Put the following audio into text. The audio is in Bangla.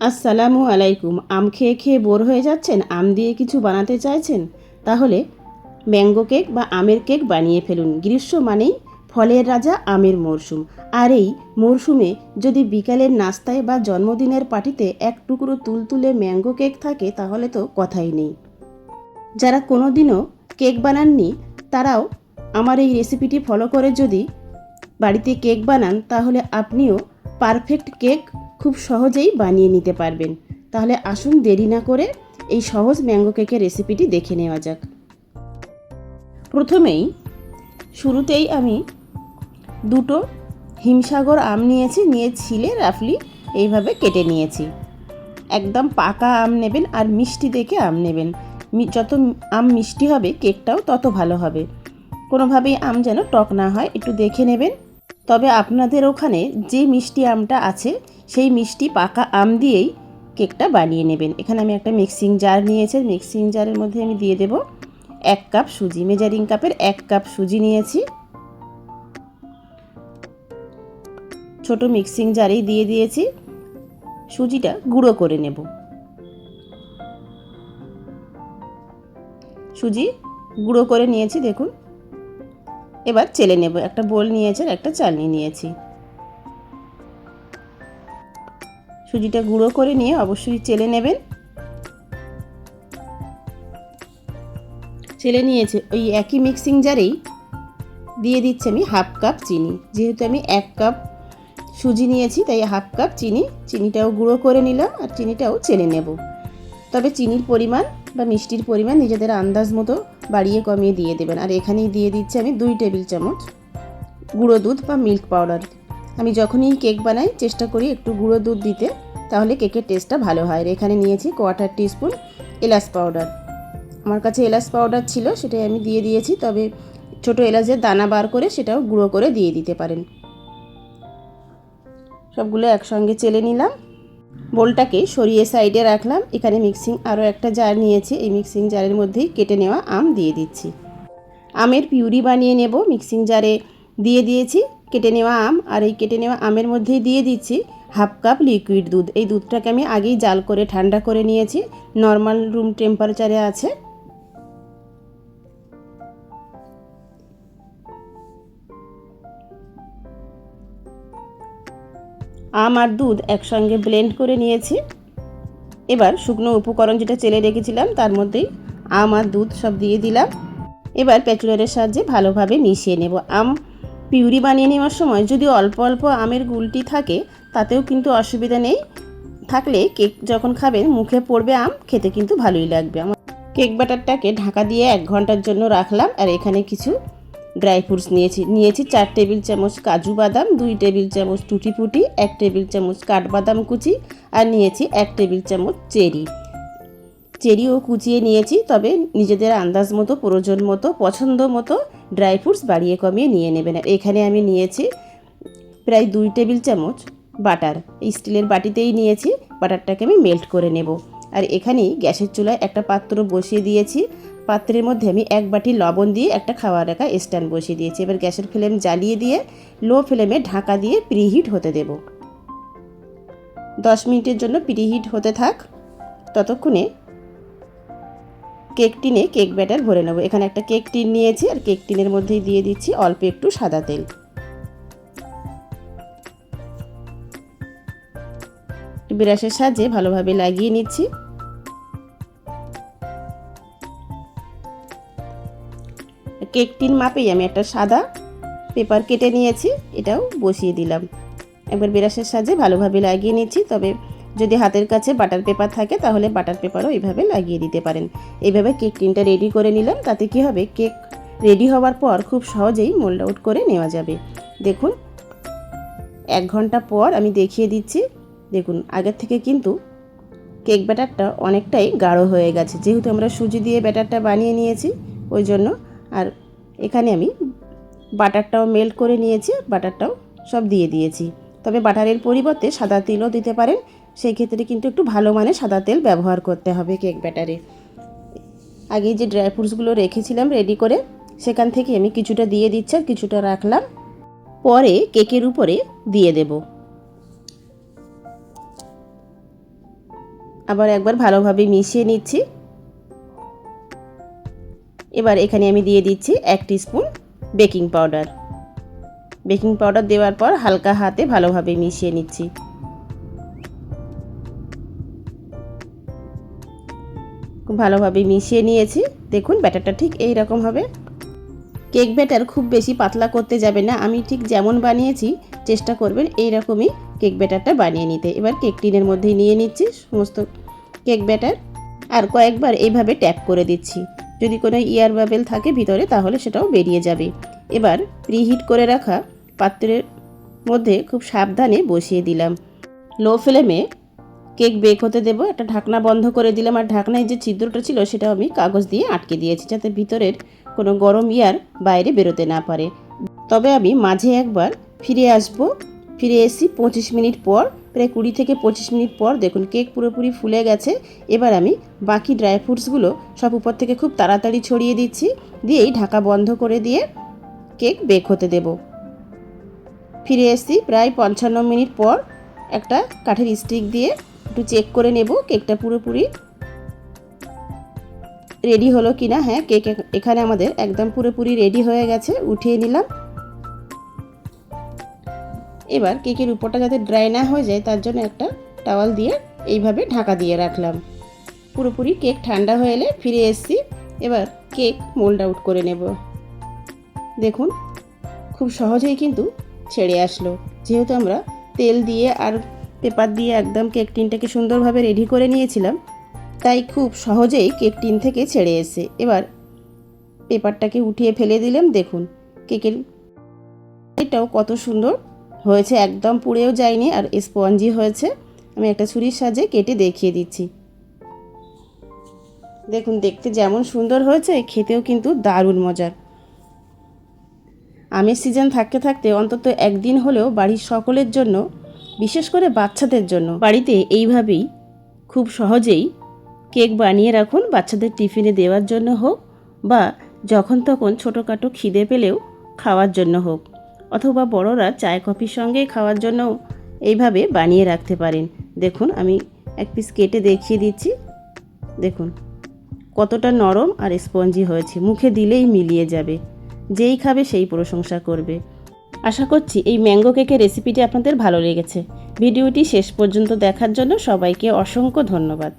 আসসালামু আলাইকুম। আম খেয়ে খেয়ে বোর হয়ে যাচ্ছেন, আম দিয়ে কিছু বানাতে চাইছেন? তাহলে ম্যাঙ্গো কেক বা আমের কেক বানিয়ে ফেলুন। গ্রীষ্ম মানেই ফলের রাজা আমের মরশুম। আর এই মরশুমে যদি বিকালের নাস্তায় বা জন্মদিনের পার্টিতে এক টুকরো তুলতুলে ম্যাঙ্গো কেক থাকে তাহলে তো কথাই নেই। যারা কোনো দিনও কেক বানাননি তারাও আমার এই রেসিপিটি ফলো করে যদি বাড়িতে কেক বানান তাহলে আপনিও পারফেক্ট কেক খুব সহজেই বানিয়ে নিতে পারবেন। তাহলে আসুন দেরি না করে এই সহজ ম্যাঙ্গো কেকের রেসিপিটি দেখে নেওয়া যাক। প্রথমেই শুরুতেই আমি দুটো হিমসাগর আম নিয়ে ছিলে রাফলি এইভাবে কেটে নিয়েছি। একদম পাকা আম নেবেন আর মিষ্টি দেখে আম নেবেন। যত আম মিষ্টি হবে কেকটাও তত ভালো হবে। কোনোভাবেই আম যেন টক না হয় একটু দেখে নেবেন। তবে আপনাদের ওখানে যে মিষ্টি আমটা আছে সেই মিষ্টি পাকা আম দিয়েই কেকটা বানিয়ে নেবেন। এখানে আমি একটা মিক্সিং জার নিয়েছি। মিক্সিং জারের মধ্যে আমি দিয়ে দেব 1 কাপ সুজি। মেজারিং কাপের 1 কাপ সুজি নিয়েছি। ছোট মিক্সিং জারেই দিয়ে দিয়েছি। সুজিটা গুঁড়ো করে নেব। সুজি গুঁড়ো করে নিয়েছি দেখুন। এবার চেলে নেব। একটা বোল নিয়েছি আর একটা চালনি নিয়েছি। সুজিটা গুঁড়ো করে নিয়ে অবশ্যই চেলে নেবেন। চেলে নিয়েছে ওই একই মিক্সিং জারেই দিয়ে দিচ্ছি আমি 1/2 কাপ চিনি। যেহেতু আমি 1 কাপ সুজি নিয়েছি তাই 1/2 কাপ চিনিটাও গুঁড়ো করে নিলাম আর চিনিটাও চেলে নেব। তবে চিনির পরিমাণ বা মিষ্টির পরিমাণ নিজেদের আন্দাজ মতো বাড়িয়ে কমিয়ে দিয়ে দেবেন। আর এখানেই দিয়ে দিচ্ছি আমি 2 টেবিল চামচ গুঁড়ো দুধ বা মিল্ক পাউডার। আমি যখনই কেক বানাই চেষ্টা করি একটু গুঁড়ো দুধ দিতে, তাহলে কেকের টেস্টটা ভালো হয়। আর এখানে নিয়েছি 1/4 টিস্পুন এলাচ পাউডার। আমার কাছে এলাচ পাউডার ছিল সেটাই আমি দিয়ে দিয়েছি। তবে ছোটো এলাচের দানা বার করে সেটাও গুঁড়ো করে দিয়ে দিতে পারেন। সবগুলো একসঙ্গে চেলে নিলাম। বোলটাকে সরিয়ে সাইডে রাখলাম। এখানে আরও একটা জার নিয়েছি। এই মিক্সিং জারের মধ্যেই কেটে নেওয়া আম দিয়ে দিচ্ছি। আমের পিউরি বানিয়ে নেব। মিক্সিং জারে দিয়ে দিয়েছি কেটে নেওয়া আম। আর এই কেটে নেওয়া আমের মধ্যেই দিয়ে দিচ্ছি 1/2 কাপ লিকুইড দুধ। এই দুধটাকে আমি আগেই জাল করে ঠান্ডা করে নিয়েছি, নর্মাল রুম টেম্পারেচারে আছে। আম আর দুধ একসঙ্গে ব্লেন্ড করে নিয়েছি। এবার শুকনো উপকরণ যেটা চেলে রেখেছিলাম তার মধ্যেই আম আর দুধ সব দিয়ে দিলাম। এবার প্যাচুলারের সাহায্যে ভালোভাবে মিশিয়ে নেব। আম পিউরি বানিয়ে নেওয়ার সময় যদি অল্প অল্প আমের গুলটি থাকে তাতেও কিন্তু অসুবিধা নেই। থাকলে কেক যখন খাবেন মুখে পড়বে আম, খেতে কিন্তু ভালোই লাগবে। আমার কেক ব্যাটারটাকে ঢাকা দিয়ে 1 ঘন্টার জন্য রাখলাম। আর এখানে কিছু ড্রাই ফ্রুটস নিয়েছি 4 টেবিল চামচ কাজু বাদাম, 2 টেবিল চামচ টুটি ফুটি, 1 টেবিল চামচ কাঠবাদাম কুচি আর নিয়েছি 1 টেবিল চামচ চেরিও কুচিয়ে নিয়েছি। তবে নিজেদের আন্দাজ মতো, প্রয়োজন মতো, পছন্দ মতো ড্রাই ফ্রুটস বাড়িয়ে কমিয়ে নিয়ে নেবেন। আর এখানে আমি নিয়েছি প্রায় 2 টেবিল চামচ বাটার। এই স্টিলের বাটিতেই নিয়েছি। বাটারটাকে আমি মেল্ট করে নেব। আর এখানেই গ্যাসের চুলায় একটা পাত্র বসিয়ে দিয়েছি। পাত্রের মধ্যে আমি 1 বাটি লবণ দিয়ে একটা খাওয়া রাখা স্ট্যান্ড বসিয়ে দিয়েছি। এবার গ্যাসের ফ্লেম জ্বালিয়ে দিয়ে লো ফ্লেমে ঢাকা দিয়ে প্রিহিট হতে দেব। 10 মিনিটের জন্য প্রিহিট হতে থাক। ততক্ষণে কেক টিনে কেক ব্যাটার ভরে নেব। এখানে একটা কেক টিন নিয়েছি আর কেক টিনের মধ্যেই দিয়ে দিচ্ছি অল্প একটু সাদা তেল। ব্রাশের সাহায্যে ভালোভাবে লাগিয়ে নিচ্ছি। কেক টিন মাপেই আমি একটা সাদা পেপার কেটে নিয়েছি, এটাও বসিয়ে দিলাম। একবার ব্রাশের সাহায্যে ভালোভাবে লাগিয়ে নিচ্ছি। তবে যদি হাতের কাছে বাটার পেপার থাকে তাহলে বাটার পেপারও এইভাবে লাগিয়ে দিতে পারেন। এইভাবে কেক টিনটা রেডি করে নিলাম। তাতে কি হবে, কেক রেডি হওয়ার পর খুব সহজেই মোল্ড আউট করে নেওয়া যাবে। দেখুন 1 ঘন্টা পর আমি দেখিয়ে দিচ্ছি। দেখুন আগের থেকে কিন্তু কেক ব্যাটারটা অনেকটাই গাঢ় হয়ে গেছে, যেহেতু আমরা সুজি দিয়ে ব্যাটারটা বানিয়ে নিয়েছি ওই জন্য। আর এখানে আমি বাটারটাও মেল্ট করে নিয়েছি, বাটারটাও সব দিয়ে দিয়েছি। তবে বাটারের পরিবর্তে সাদা তেলও দিতে পারেন। সেই ক্ষেত্রে কিন্তু একটু ভালো মানের সাদা তেল ব্যবহার করতে হবে কেক ব্যাটারে। আগেই যে ড্রাই ফ্রুটসগুলো রেখেছিলাম রেডি করে সেখান থেকে আমি কিছুটা দিয়ে দিচ্ছি আর কিছুটা রাখলাম, পরে কেকের উপরে দিয়ে দেব। আবার একবার ভালোভাবে মিশিয়ে নিচ্ছি। এবার এখানে আমি দিয়ে দিচ্ছি 1 teaspoon baking powder. Baking powder দেওয়ার পর হালকা হাতে ভালোভাবে মিশিয়ে নিচ্ছি। খুব ভালোভাবে মিশিয়ে নিয়েছি। দেখুন ব্যাটারটা ঠিক এই রকম হবে। কেক ব্যাটার খুব বেশি পাতলা করতে যাবে না, আমি ঠিক যেমন বানিয়েছি চেষ্টা করবেন এই রকমই কেক ব্যাটারটা বানিয়ে নিতে। এবার কেক টিনের মধ্যে নিয়ে নিচ্ছি সমস্ত কেক ব্যাটার আর কয়েকবার এইভাবে ট্যাপ করে দিচ্ছি। যদি কোনো এয়ার বাবেল থাকে ভিতরে তাহলে সেটাও বেরিয়ে যাবে। এবার প্রিহিট করে রাখা পাত্রের মধ্যে খুব সাবধানে বসিয়ে দিলাম। লো ফ্লেমে কেক বেক হতে দেবো। একটা ঢাকনা বন্ধ করে দিলাম আর ঢাকনায় যে ছিদ্রটা ছিল সেটাও আমি কাগজ দিয়ে আটকে দিয়েছি যাতে ভিতরের কোনো গরম এয়ার বাইরে বেরোতে না পারে। তবে আমি মাঝে একবার ফিরে এসি 25 মিনিট পর, প্রায় 20 থেকে 25 মিনিট পর। দেখুন কেক পুরোপুরি ফুলে গেছে। এবার আমি বাকি ড্রাই ফ্রুটসগুলো সব উপর থেকে খুব তাড়াতাড়ি ছড়িয়ে দিচ্ছি, দিয়েই ঢাকা বন্ধ করে দিয়ে কেক বেক হতে দেব। ফিরে এসছি প্রায় 55 মিনিট পর। একটা কাঠের স্টিক দিয়ে একটু চেক করে নেব কেকটা পুরোপুরি রেডি হলো কিনা। হ্যাঁ, কেক এখানে আমাদের একদম পুরোপুরি রেডি হয়ে গেছে। উঠিয়ে নিলাম। এবার কেকের উপরটা যাতে ড্রাই না হয়ে যায় তার জন্য একটা টাওয়াল দিয়ে এইভাবে ঢাকা দিয়ে রাখলাম। পুরোপুরি কেক ঠান্ডা হয়ে এলে ফিরে এসছি। এবার কেক মোল্ড আউট করে নেব। দেখুন খুব সহজেই কিন্তু ছেড়ে আসলো, যেহেতু আমরা তেল দিয়ে আর পেপার দিয়ে একদম কেক টিনটাকে সুন্দরভাবে রেডি করে নিয়েছিলাম, তাই খুব সহজেই কেক টিন থেকে ছেড়ে এসে। এবার পেপারটাকে উঠিয়ে ফেলে দিলাম। দেখুন কেকের এটাও কত সুন্দর হয়েছে, একদম পুড়েও যায়নি আর স্পঞ্জি হয়েছে। আমি একটা ছুরির সাহায্যে কেটে দেখিয়ে দিচ্ছি। দেখুন দেখতে যেমন সুন্দর হয়েছে খেতেও কিন্তু দারুণ মজার। আমের সিজন থাকতে থাকতে অন্তত একদিন হলেও বাড়ির সকলের জন্য, বিশেষ করে বাচ্চাদের জন্য বাড়িতে এইভাবেই খুব সহজেই কেক বানিয়ে রাখুন। বাচ্চাদের টিফিনে দেওয়ার জন্য হোক বা যখন তখন ছোটোখাটো খিদে পেলেও খাওয়ার জন্য হোক, অথবা বড়রা চায় কফির সঙ্গে খাওয়ার জন্য এইভাবে বানিয়ে রাখতে পারেন। দেখুন আমি এক পিস কেটে দেখিয়ে দিচ্ছি। দেখুন কতটা নরম আর স্পঞ্জি হয়েছে, মুখে দিলেই মিলিয়ে যাবে। যেই খাবে সেই প্রশংসা করবে। আশা করছি এই ম্যাঙ্গো কেকের রেসিপিটি আপনাদের ভালো লেগেছে। ভিডিওটি শেষ পর্যন্ত দেখার জন্য সবাইকে অসংখ্য ধন্যবাদ।